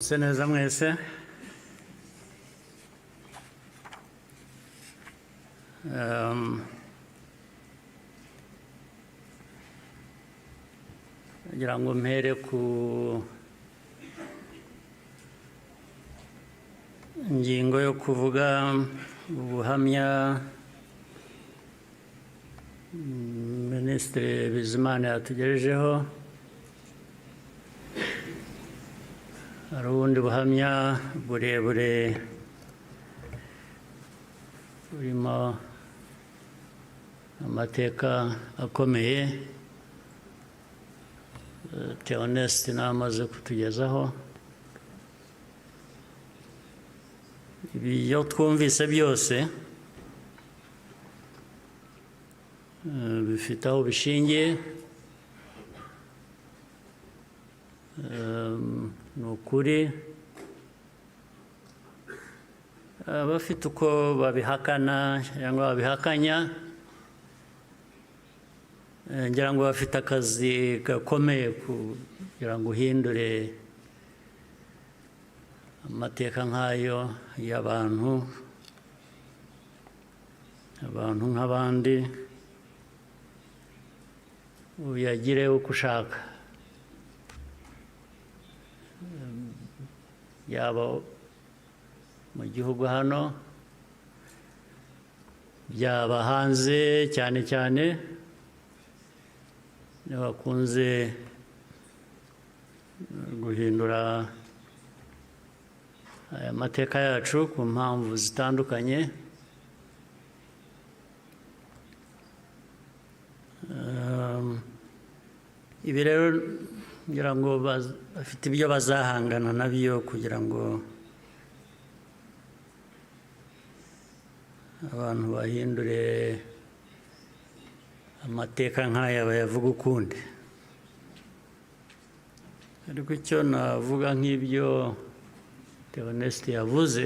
Seneza mwese ngira ngo mpere ku ngingo yo kuvuga ubuhamya Minisitiri Bizimana yatugejejeho. Hari ubundi buhamya burebure burimo amateka akomeye Theoneste nawe amaze kutugezaho. Ibyo twumvise byose bifite aho bishingiye. Ni ukuri abafite uko babihakana cyangwa babihakanya ngira ngo bafite akazi gakomeye kugira ngo uhindure amateka nk'ayo y'abantu nk'abandi uyagire uko ushaka, yaba mu gihugu hano byaba hanze, cyane cyane bakunze guhindura aya mateka yacu ku mpamvu zitandukanye. Ibi rero ngira ngo bafite ibyo bazahangana nabyo kugira ngo abantu bahindure amateka nk'aya bayavuga ukundi. Ariko icyo navuga nk'ibyo Theoneste yavuze,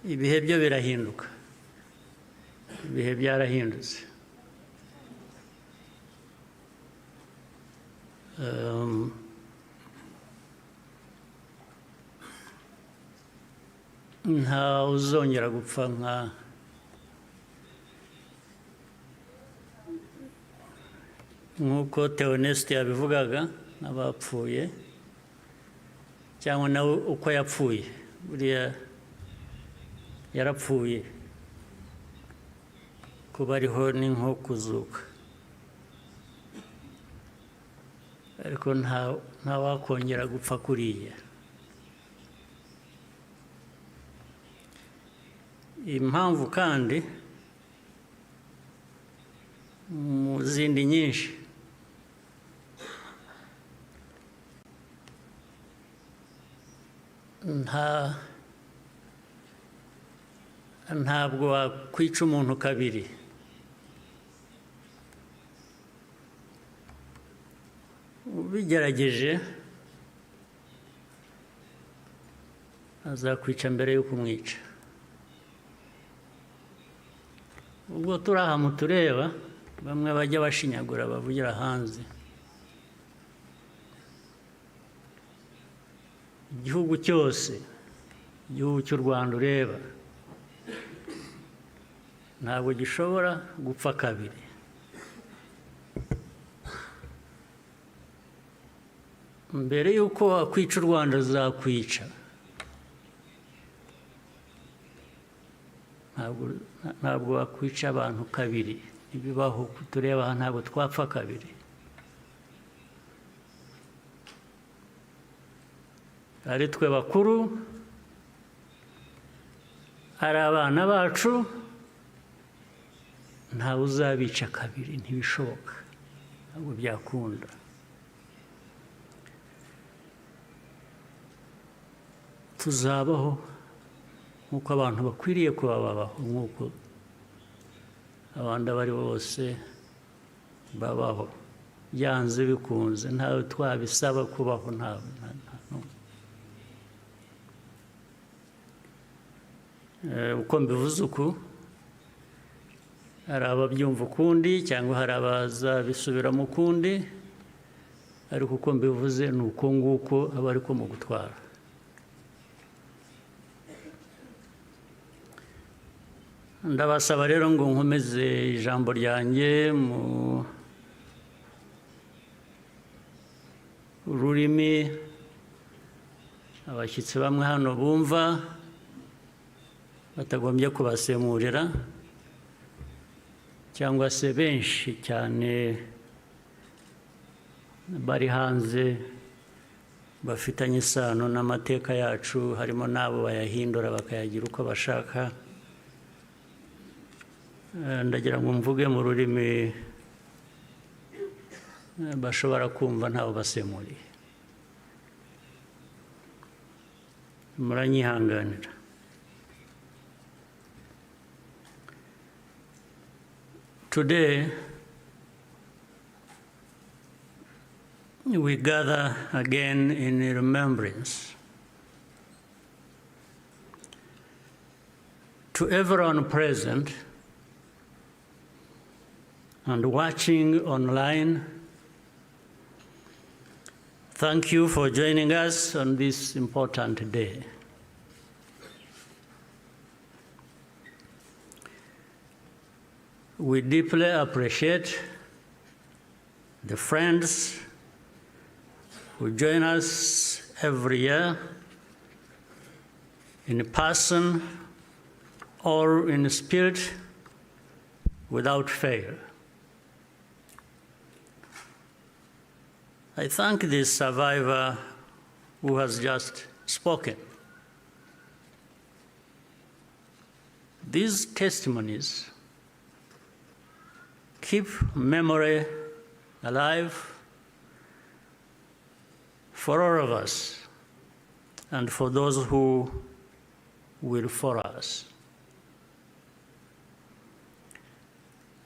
ibihe byo birahinduka, ibihe byarahindutse. Nta uzongera gupfa nk'uko Theoneste yabivugaga n'abapfuye, cyangwa nawe uko yapfuye. Buriya yarapfuye, kuba ariho ni nko kuzuka, ariko nta wakongera gupfa kuriya. Impamvu kandi mu zindi nyinshi ntabwo wakwica umuntu kabiri. Ubigerageje azakwica mbere yo kumwica. Ubwo turi aha mutureba, bamwe bajya bashinyagura bavugira hanze. Igihugu cyose, igihugu cy'u Rwanda ureba, ntabwo gishobora gupfa kabiri. Mbere y'uko wakwica u Rwanda azakwica. Ntabwo wakwica abantu kabiri, ntibibaho. Tureba aha ntabwo twapfa kabiri. Ari twe bakuru, ari abana bacu, ntawe uzabica kabiri, ntibishoboka, ntabwo byakunda. Tuzabaho nk'uko abantu bakwiriye kuba babaho, nk'uko abandi abo ari bo bose babaho, byanze bikunze. ntawe twabisaba kubaho, ntawe. Uko mbivuze uku, hari ababyumva ukundi cyangwa hari abazabisubiramo ukundi, ariko uko mbivuze ni uko nguko aba ariko mu gutwara. Ndabasaba rero ngo nkomeze ijambo ryanjye mu rurimi abashyitsi bamwe hano bumva batagombye kubasemurira, cyangwa se benshi cyane bari hanze bafitanye isano n'amateka yacu, harimo n'abo bayahindura bakayagira uko bashaka. Ndagira ngo mvuge mu rurimi bashobora kumva ntawe basemuriye. Muranyihanganira. Today, we gather again in remembrance to everyone present and watching online. Thank you for joining us on this important day. We deeply appreciate the friends who join us every year in person or in spirit without fail. I thank the survivor who has just spoken. These testimonies keep memory alive for all of us and for those who will follow us.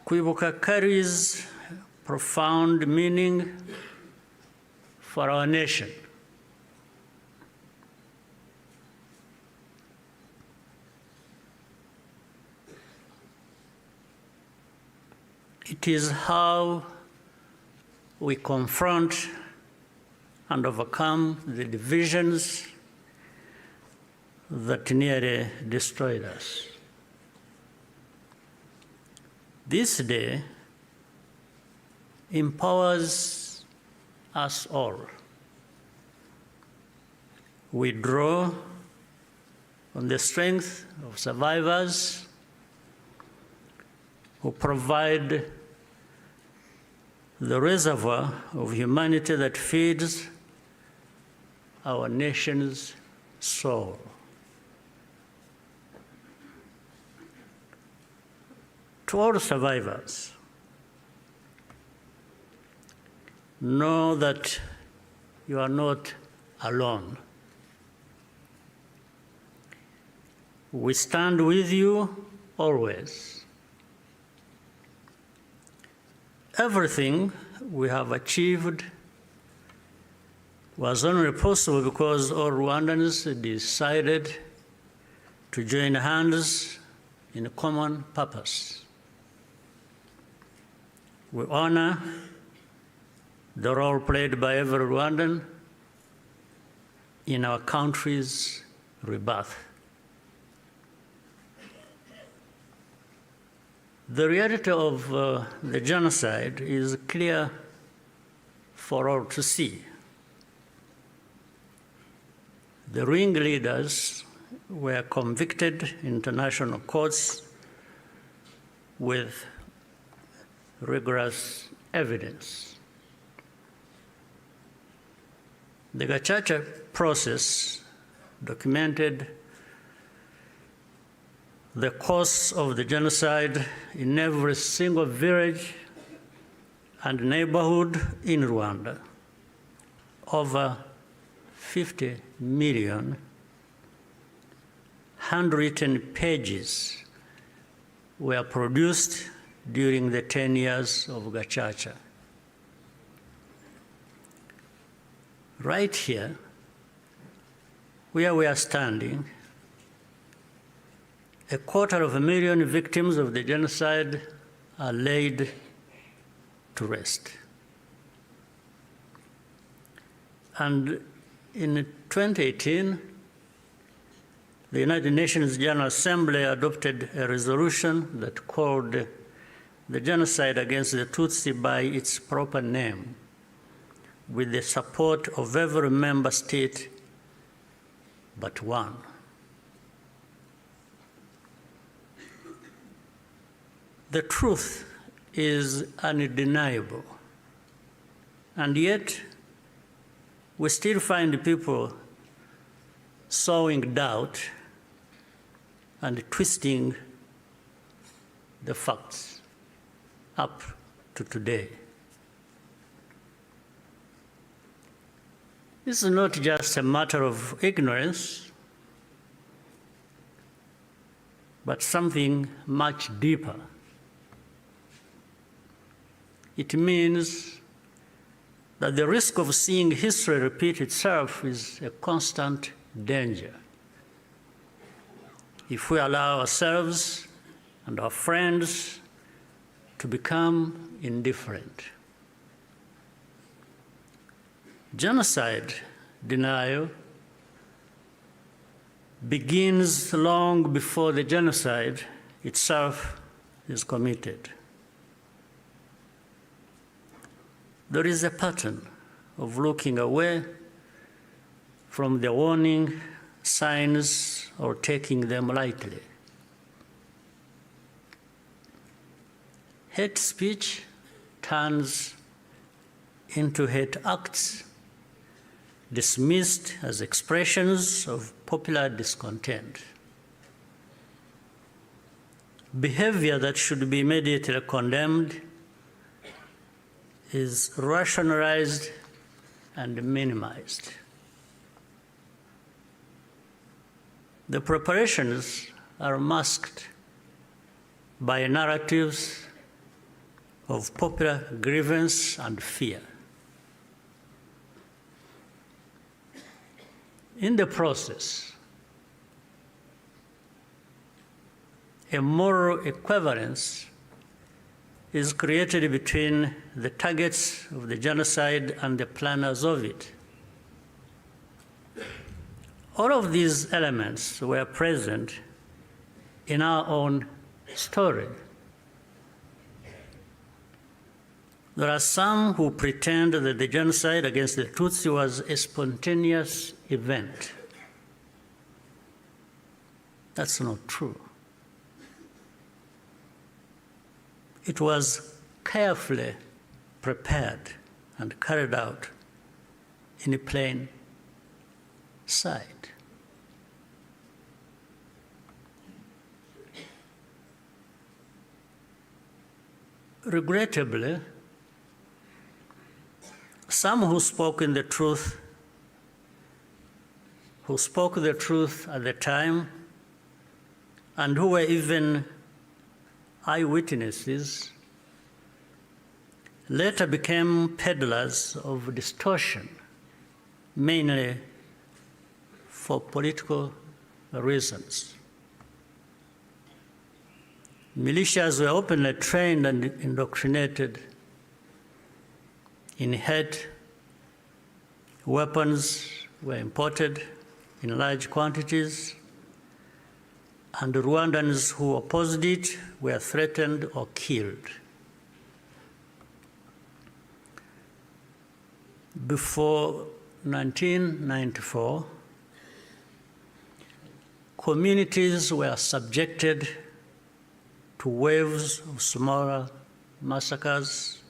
Kwibuka carries profound meaning for our nation. It is how we confront and overcome the divisions that nearly destroyed us. This day empowers us all. We draw on the strength of survivors who provide the reservoir of humanity that feeds our nation's soul. To all survivors, know that you are not alone. We stand with you always. Everything we have achieved was only possible because all Rwandans decided to join hands in a common purpose. We honor the role played by every Rwandan in our country's rebirth. The reality of the genocide is clear for all to see. The ringleaders were convicted in international courts with rigorous evidence. The Gacaca process documented the course of the genocide in every single village and neighborhood in Rwanda. Over 50 million handwritten pages were produced during the 10 years of Gacaca. Right here, where we are standing, 250,000 victims of the genocide are laid to rest. And in 2018, the United Nations General Assembly adopted a resolution that called the genocide against the Tutsi by its proper name, with the support of every member state but one. The truth is undeniable, and yet we still find people sowing doubt and twisting the facts up to today. This is not just a matter of ignorance, but something much deeper. It means that the risk of seeing history repeat itself is a constant danger. If we allow ourselves and our friends to become indifferent. Genocide denial begins long before the genocide itself is committed. There is a pattern of looking away from the warning signs or taking them lightly. Hate speech turns into hate acts, dismissed as expressions of popular discontent. Behavior that should be immediately condemned is rationalized and minimized. The preparations are masked by narratives of popular grievance and fear. In the process, a moral equivalence is created between the targets of the genocide and the planners of it. All of these elements were present in our own story. There are some who pretend that the genocide against the Tutsi was a spontaneous event. That's not true. It was carefully prepared and carried out in plain sight. Regrettably, some who spoke the truth at the time and who were even eyewitnesses later became peddlers of distortion, mainly for political reasons. Militias were openly trained and indoctrinated in hate. Weapons were imported in large quantities, and Rwandans who opposed it were threatened or killed. Before 1994, communities were subjected to waves of smaller massacres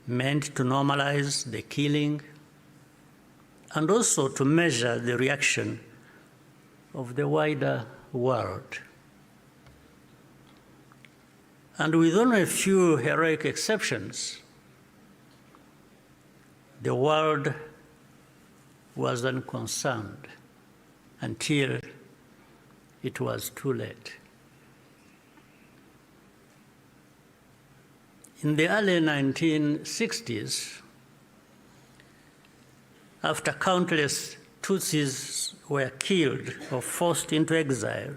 meant to normalize the killing and also to measure the reaction of the wider world. And with only a few heroic exceptions, the world was unconcerned until it was too late. In the early 1960s, after countless Tutsis were killed or forced into exile,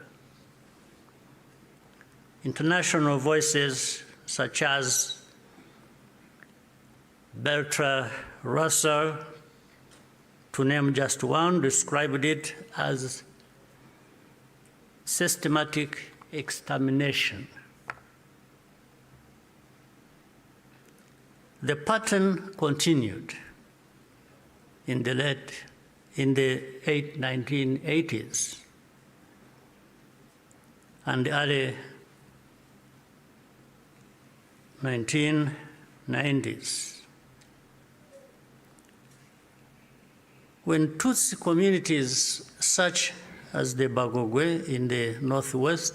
international voices such as Bertrand Russell, to name just one, described it as systematic extermination. The pattern continued in the 1980s and early 1990s. When Tutsi communities such as the Bagogwe in the northwest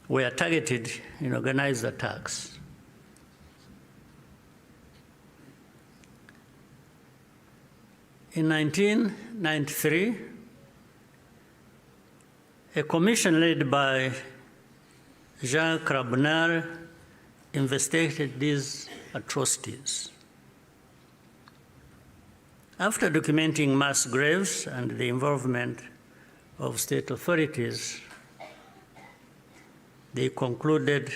were targeted in organized attacks, in 1993, a commission led by Jean Crabonnier investigated these atrocities. After documenting mass graves and the involvement of state authorities, they concluded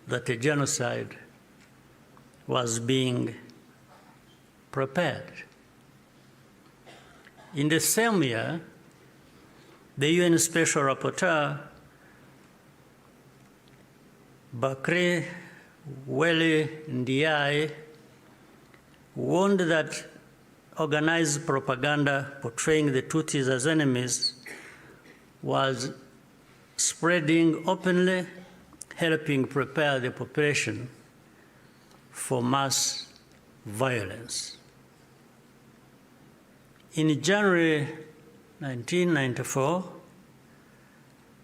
that a genocide was being prepared. In the same year, the UN Special Rapporteur, Bakri Wele Ndiaye, warned that organized propaganda portraying the Tutsis as enemies was spreading openly, helping prepare the population for mass violence. In January 1994,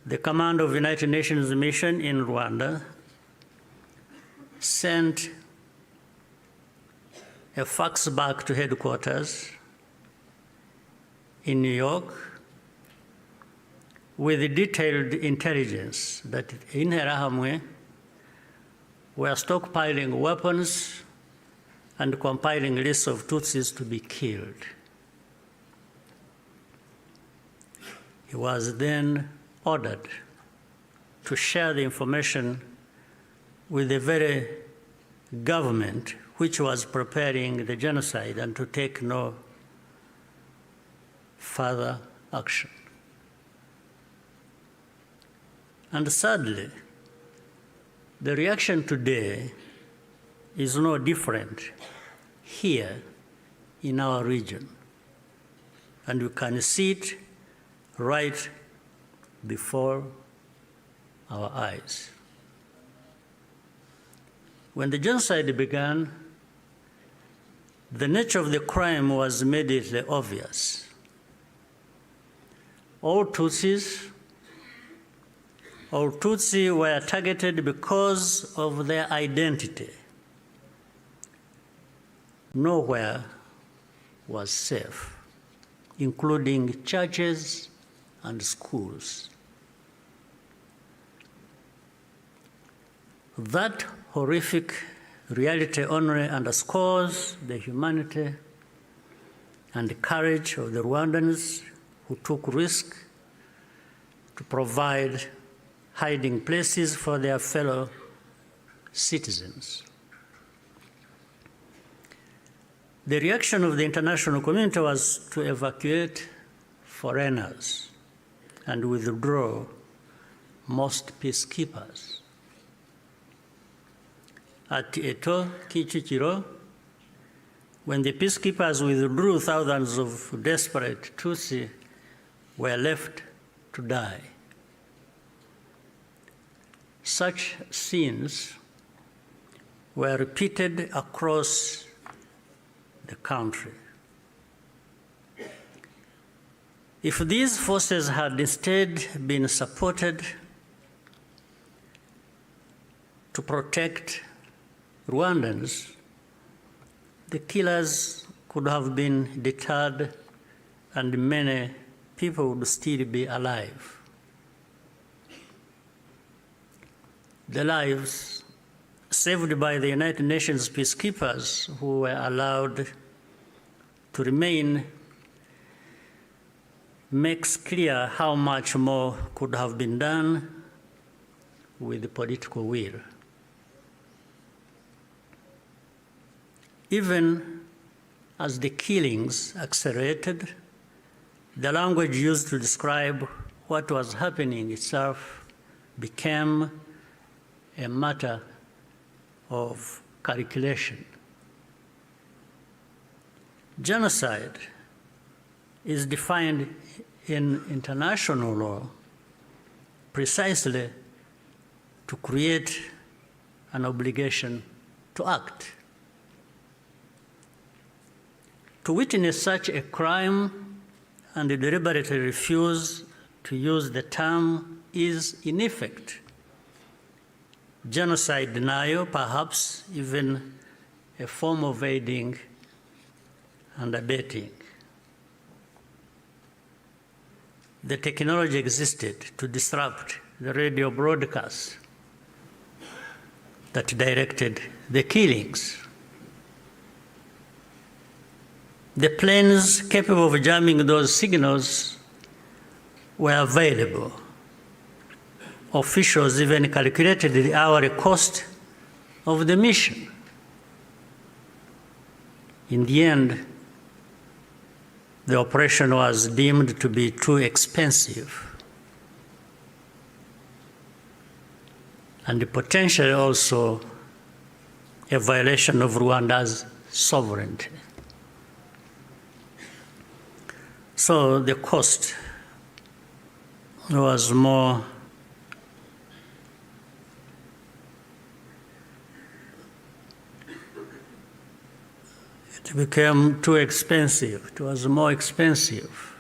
the command of the United Nations mission in Rwanda sent a fax back to headquarters in New York with detailed intelligence that Interahamwe were stockpiling weapons and compiling lists of Tutsis to be killed. He was then ordered to share the information with the very government which was preparing the genocide and to take no further action. And sadly, the reaction today is no different here in our region. And you can see it right before our eyes. When the genocide began, the nature of the crime was immediately obvious. All Tutsi were targeted because of their identity. Nowhere was safe, including churches and schools. That horrific reality only underscores the humanity and the courage of the Rwandans who took risk to provide hiding places for their fellow citizens. The reaction of the international community was to evacuate foreigners and withdraw most peacekeepers. At Eto, Kichikiro, when the peacekeepers withdrew, thousands of desperate Tutsi were left to die. Such scenes were repeated across the country. If these forces had instead been supported to protect Rwandans, the killers could have been deterred and many people would still be alive. The lives saved by the United Nations peacekeepers who were allowed to remain makes clear how much more could have been done with political will. Even as the killings accelerated, the language used to describe what was happening itself became a matter of calculation. Genocide is defined in international law precisely to create an obligation to act. To witness such a crime and deliberately refuse to use the term is, in effect, genocide denial, perhaps even a form of aiding and abetting. The technology existed to disrupt the radio broadcasts that directed the killings. The planes capable of jamming those signals were available. Officials even calculated the hourly cost of the mission. In the end, the operation was deemed to be too expensive and potentially also a violation of Rwanda's sovereignty. So the cost was more it became too expensive. It was more expensive,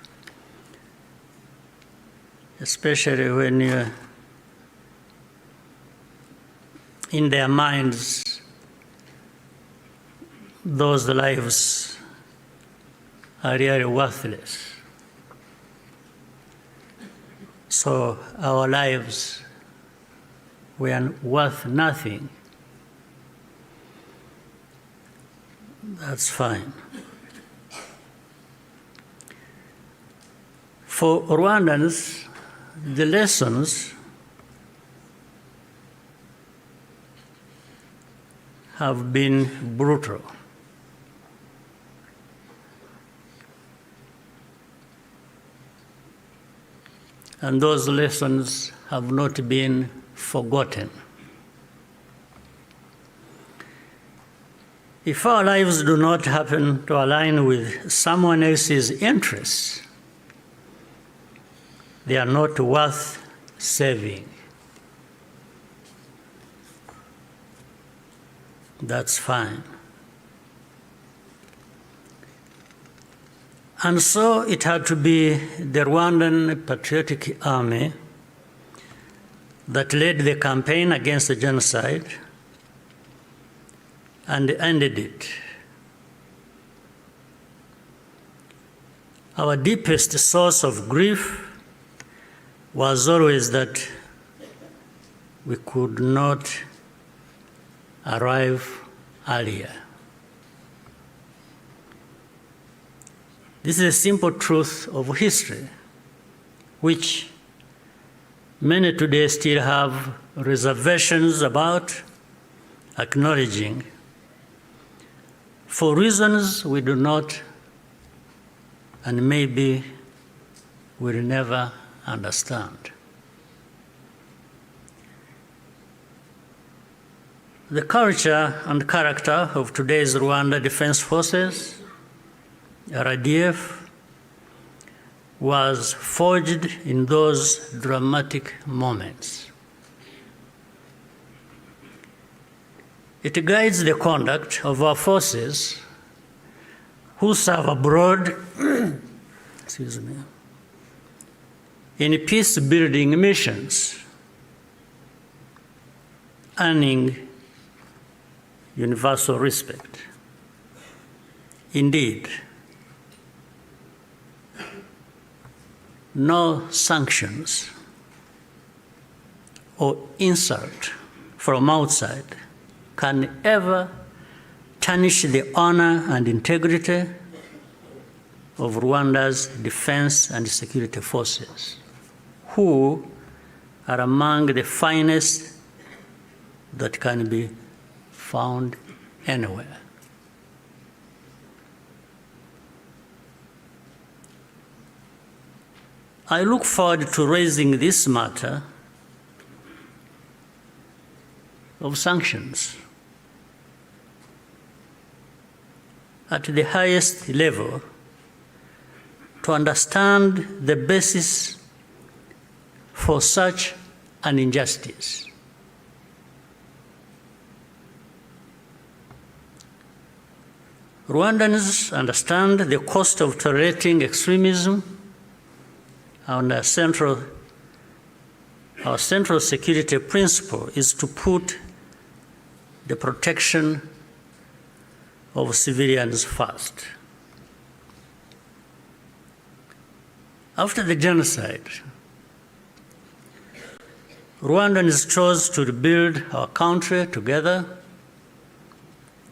especially when in their minds, those lives are really worthless. So our lives were worth nothing. That's fine. For Rwandans, the lessons have been brutal. And those lessons have not been forgotten. If our lives do not happen to align with someone else's interests, they are not worth saving. That's fine. And so it had to be the Rwandan Patriotic Army that led the campaign against the genocide and ended it. Our deepest source of grief was always that we could not arrive earlier. This is a simple truth of history, which many today still have reservations about acknowledging, for reasons we do not and maybe will never understand. The culture and character of today's Rwanda Defense Forces, RDF, was forged in those dramatic moments. It guides the conduct of our forces who serve abroad excuse me, in peace-building missions, earning universal respect. Indeed, no sanctions or insult from outside can ever tarnish the honor and integrity of Rwanda's defense and security forces, who are among the finest that can be found anywhere. I look forward to raising this matter of sanctions at the highest level to understand the basis for such an injustice. Rwandans understand the cost of tolerating extremism, and our central security principle is to put the protection of civilians first. After the genocide, Rwandans chose to rebuild our country together.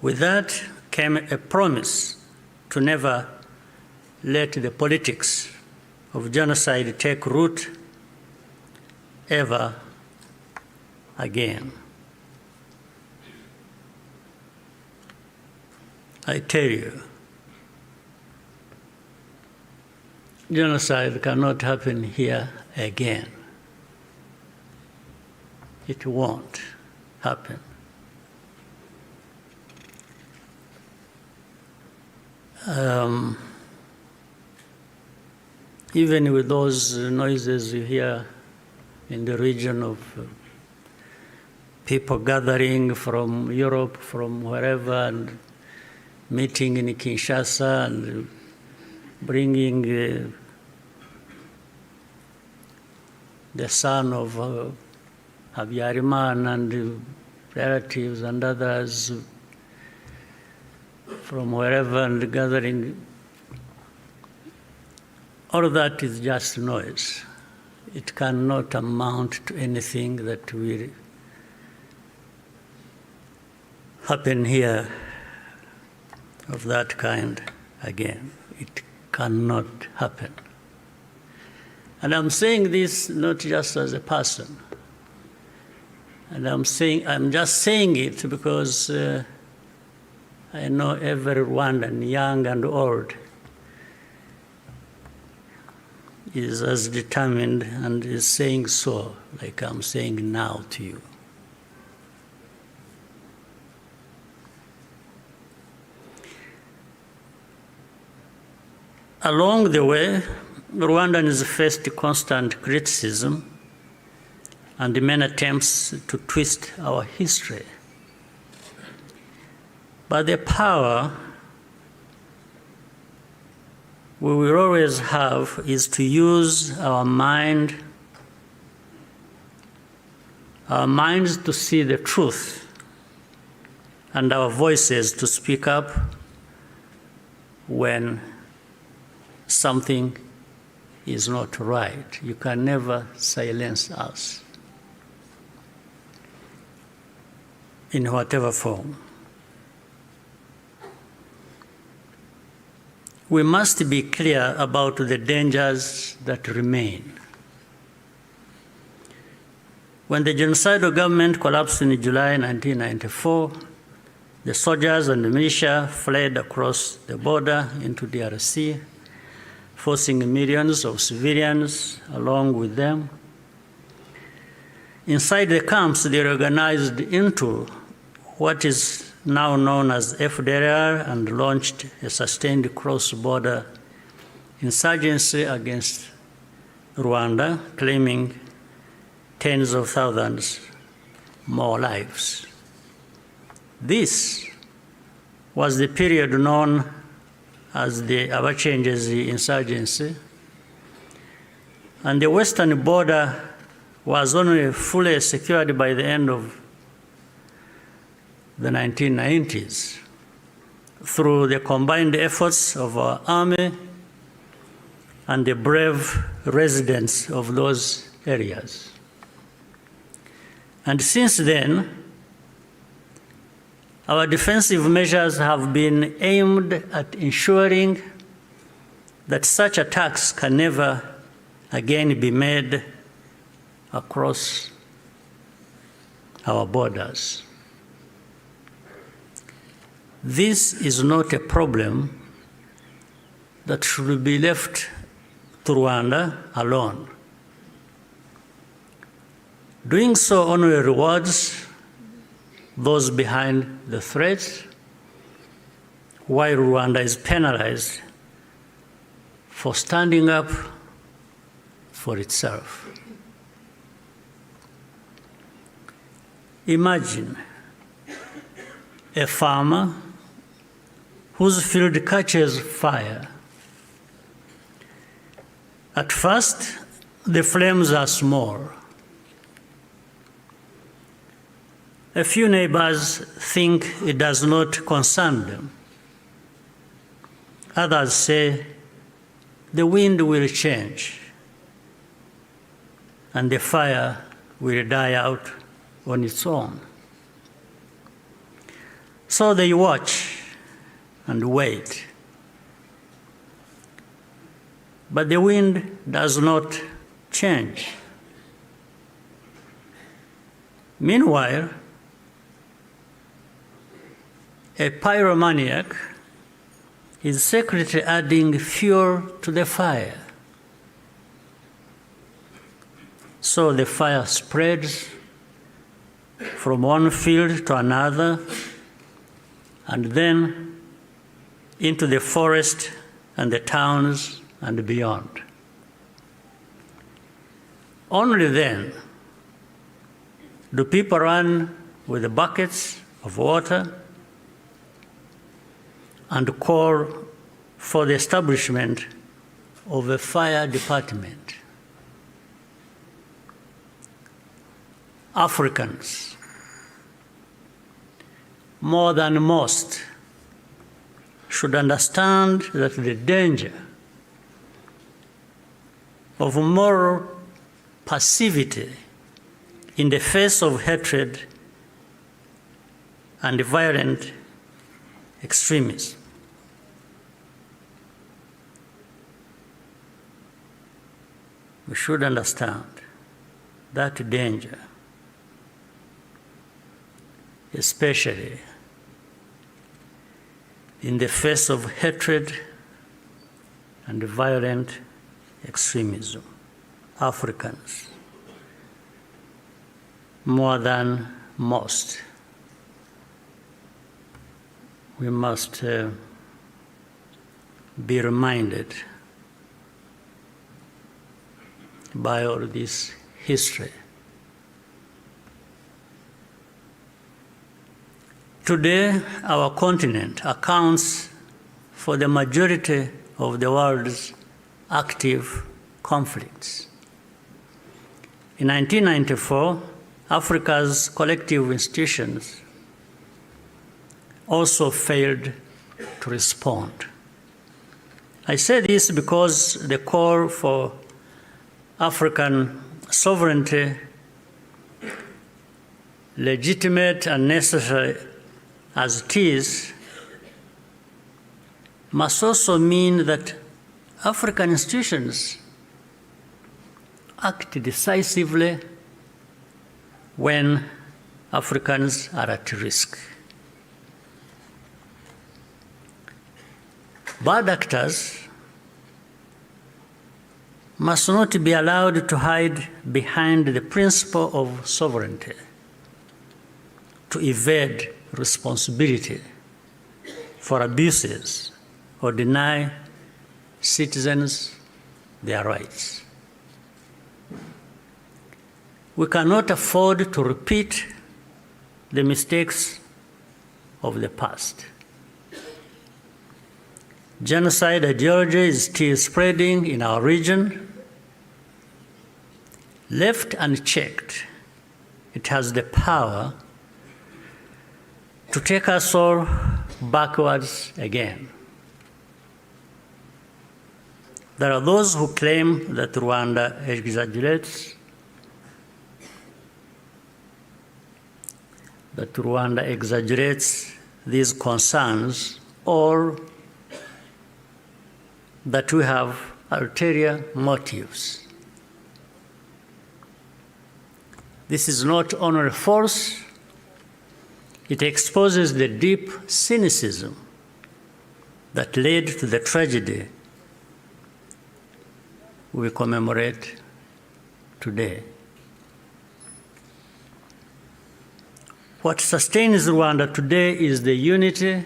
With that came a promise to never let the politics of genocide take root ever again. I tell you, genocide cannot happen here again. It won't happen. Even with those noises you hear in the region of people gathering from Europe, from wherever, and meeting in Kinshasa and bringing the son of Habyarimana and relatives and others from wherever and gathering. All of that is just noise. It cannot amount to anything that will happen here of that kind again. It cannot happen. And I'm saying this not just as a person. And I'm just saying it because I know every Rwandan, young and old, is as determined and is saying so, like I'm saying now to you. Along the way, Rwandans faced constant criticism and many attempts to twist our history. But the power we will always have is to use our minds to see the truth, and our voices to speak up when something is not right. You can never silence us in whatever form. We must be clear about the dangers that remain. When the genocidal government collapsed in July 1994, the soldiers and the militia fled across the border into DRC, forcing millions of civilians along with them. Inside the camps, they organized into what is now known as FDLR and launched a sustained cross-border insurgency against Rwanda, claiming tens of thousands more lives. This was the period known as the Abacengezi insurgency, and the western border was only fully secured by the end of the 1990s through the combined efforts of our army and the brave residents of those areas. And since then, our defensive measures have been aimed at ensuring that such attacks can never again be made across our borders. This is not a problem that should be left to Rwanda alone. Doing so only rewards those behind the threats, while Rwanda is penalized for standing up for itself. Imagine a farmer whose field catches fire. At first, the flames are small. A few neighbors think it does not concern them. Others say the wind will change and the fire will die out on its own. So they watch and wait. But the wind does not change. Meanwhile, a pyromaniac is secretly adding fuel to the fire. So the fire spreads from one field to another, and then into the forest and the towns and beyond. Only then do people run with the buckets of water and call for the establishment of a fire department. Africans, more than most, should understand that the danger of moral passivity in the face of hatred and violent extremism. We should understand that danger, especially in the face of hatred and violent extremism. Africans, more than most, we must be reminded by all this history. Today, our continent accounts for the majority of the world's active conflicts. In 1994, Africa's collective institutions also failed to respond. I say this because the call for African sovereignty, legitimate and necessary as it is, must also mean that African institutions act decisively when Africans are at risk. Bad actors must not be allowed to hide behind the principle of sovereignty, to evade responsibility for abuses or deny citizens their rights. We cannot afford to repeat the mistakes of the past. Genocide ideology is still spreading in our region. Left unchecked, it has the power to take us all backwards again. There are those who claim that Rwanda exaggerates, these concerns, or that we have ulterior motives. This is not only false, it exposes the deep cynicism that led to the tragedy we commemorate today. What sustains Rwanda today is the unity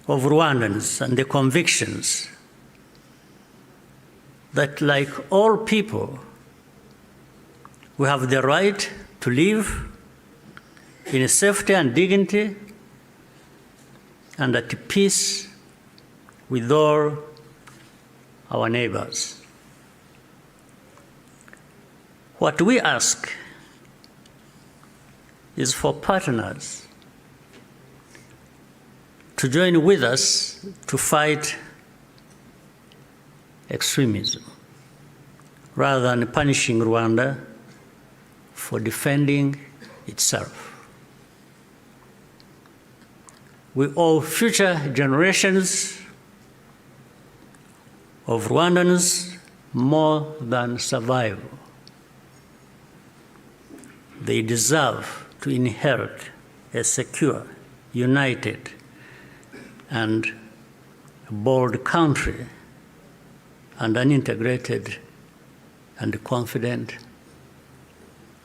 of Rwandans and the convictions that, like all people, we have the right to live in safety and dignity and at peace with all our neighbors. What we ask is for partners to join with us to fight extremism, rather than punishing Rwanda for defending itself. We owe future generations of Rwandans more than survival. They deserve to inherit a secure, united, and bold country and an integrated and confident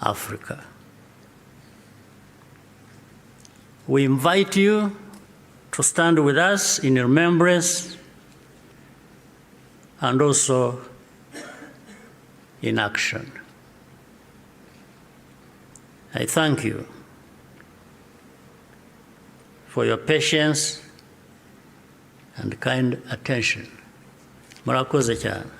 Africa. We invite you to stand with us in remembrance and also in action. I thank you for your patience and kind attention. Murakoze cyane.